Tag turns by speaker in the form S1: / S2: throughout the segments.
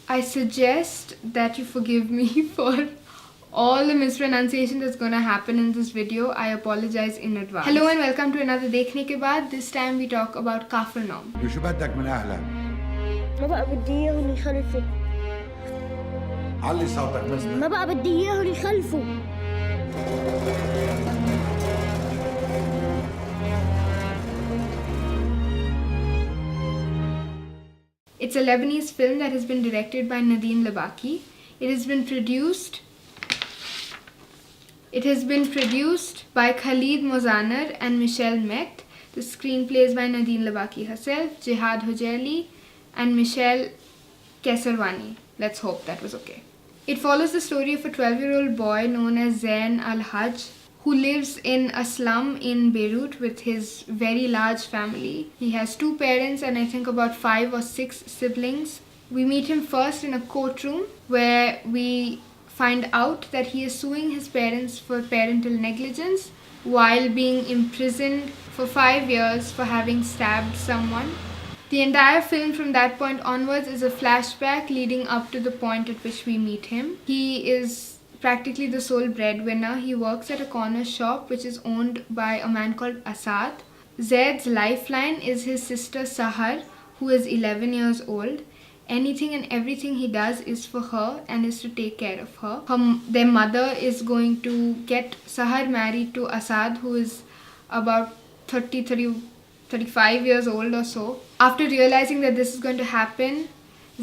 S1: I suggest that you forgive me for all the mispronunciation that's gonna happen in this video. I apologize in advance. Hello and welcome to another Dekhne ke Baad. This time we talk about Capernaum.
S2: شو بدك من أهلك؟
S3: ما بقى بدي اياهم يخلفوا.
S2: علي صوتك مزمن.
S3: ما بقى بدي اياهم يخلفوا.
S1: It's a Lebanese film that has been directed by Nadine Labaki. It has been produced by Khalid Mozaner and Michelle Met. The screenplay is by Nadine Labaki herself, Jihad Hojeli, and Michelle Kesarwani. Let's hope that was okay. It follows the story of a 12-year-old boy known as Zain Al-Hajj, who lives in a slum in Beirut with his very large family. He has 2 parents and I think about 5 or 6 siblings. We meet him first in a courtroom where we find out that he is suing his parents for parental negligence while being imprisoned for 5 years for having stabbed someone. The entire film from that point onwards is a flashback leading up to the point at which we meet him. He is practically the sole breadwinner. He works at a corner shop which is owned by a man called Asad. Zaid's lifeline is his sister Sahar, who is 11 years old. Anything and everything he does is for her and is to take care of her. Their mother is going to get Sahar married to Asad, who is about 35 years old or so. After realizing that this is going to happen,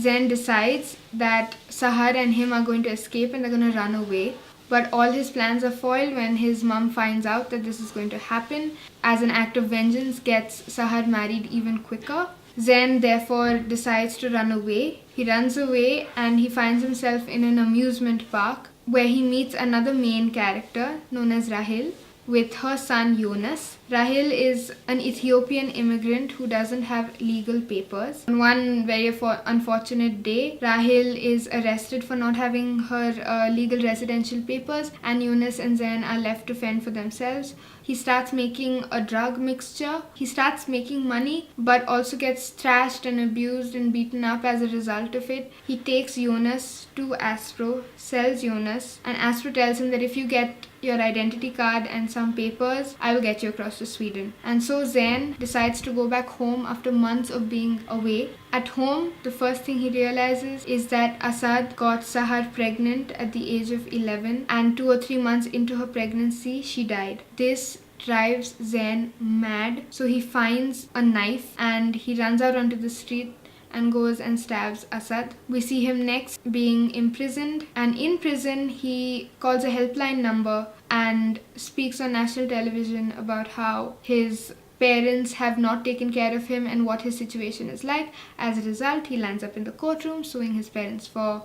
S1: Zain decides that Sahar and him are going to escape and they're going to run away. But all his plans are foiled when his mom finds out that this is going to happen. As an act of vengeance, gets Sahar married even quicker. Zain therefore decides to run away. He runs away and he finds himself in an amusement park where he meets another main character known as Rahil with her son Yunus. Rahil is an Ethiopian immigrant who doesn't have legal papers. On one very unfortunate day, Rahil is arrested for not having her legal residential papers and Yunus and Zain are left to fend for themselves. He starts making a drug mixture. He starts making money but also gets thrashed and abused and beaten up as a result of it. He takes Yunus to Aspro, sells Yunus, and Aspro tells him that if you get your identity card and some papers, I will get you across to Sweden. And so Zain decides to go back home after months of being away. At home, the first thing he realizes is that Asad got Sahar pregnant at the age of 11 and 2 or 3 months into her pregnancy, she died. This drives Zain mad. So he finds a knife and he runs out onto the street and goes and stabs Asad. We see him next being imprisoned, and in prison he calls a helpline number and speaks on national television about how his parents have not taken care of him and what his situation is like. As a result, he lands up in the courtroom suing his parents for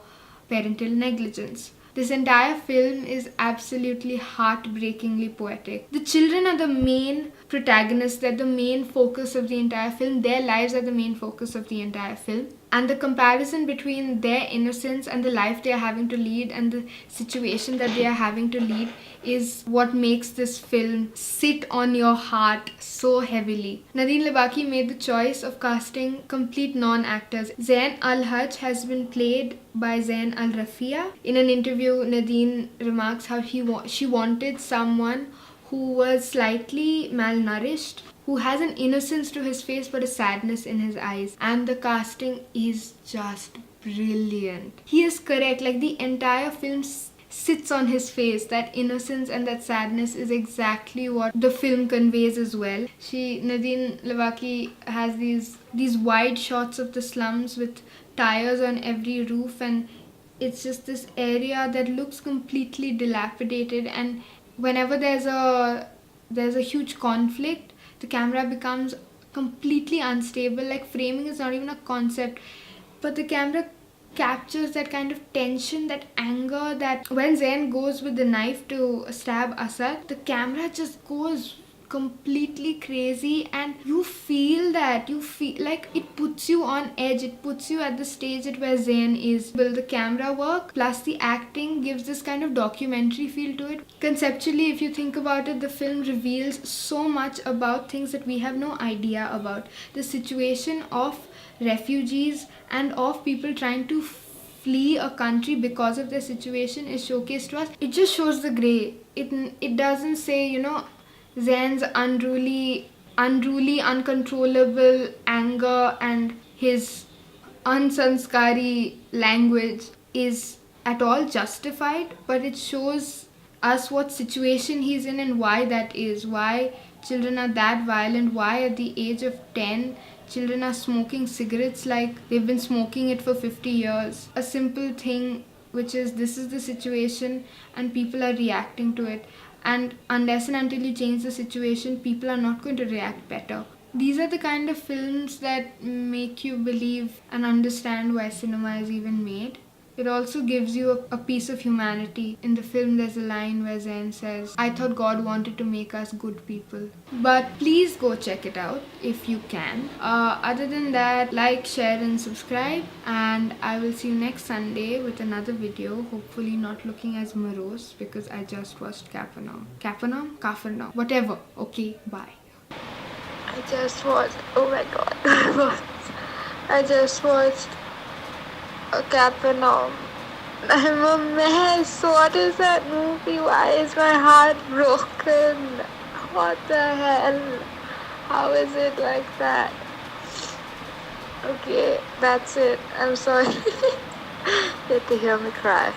S1: parental negligence. This entire film is absolutely heartbreakingly poetic. The children are the main protagonists, they're the main focus of the entire film. Their lives are the main focus of the entire film. And the comparison between their innocence and the life they are having to lead and the situation that they are having to lead is what makes this film sit on your heart so heavily. Nadine Labaki made the choice of casting complete non-actors. Zain Al-Hajj has been played by Zain Al-Rafia. In an interview, Nadine remarks how she wanted someone who was slightly malnourished, who has an innocence to his face but a sadness in his eyes. And the casting is just brilliant. He is correct, like the entire film sits on his face. That innocence and that sadness is exactly what the film conveys as well. Nadine Labaki has these wide shots of the slums with tires on every roof, and it's just this area that looks completely dilapidated, and whenever there's a huge conflict, the camera becomes completely unstable. Like, framing is not even a concept, but the camera captures that kind of tension, that anger, that when Zain goes with the knife to stab Asad, the camera just goes completely crazy, and you feel like it puts you on edge. It puts you at the stage at where Zain is. Well, the camera work plus the acting gives this kind of documentary feel to it. Conceptually, if you think about it, the film reveals so much about things that we have no idea about. The situation of refugees and of people trying to flee a country because of their situation is showcased to us. It just shows the grey. It doesn't say, Zain's unruly, uncontrollable anger and his unsanskari language is at all justified, but it shows us what situation he's in and why that is, why children are that violent, why at the age of 10 children are smoking cigarettes like they've been smoking it for 50 years. A simple thing, which is this is the situation and people are reacting to it, and unless and until you change the situation, people are not going to react better. These are the kind of films that make you believe and understand why cinema is even made. It also gives you a piece of humanity. In the film, there's a line where Zain says, "I thought God wanted to make us good people." But please go check it out if you can. Other than that, like, share and subscribe. And I will see you next Sunday with another video. Hopefully not looking as morose because I just watched Capernaum? Whatever. Okay, bye.
S2: I just watched, oh my god, I just watched Capernaum. I'm a mess. What is that movie? Why is my heart broken? What the hell? How is it like that? Okay, that's it. I'm sorry. You have to hear me cry.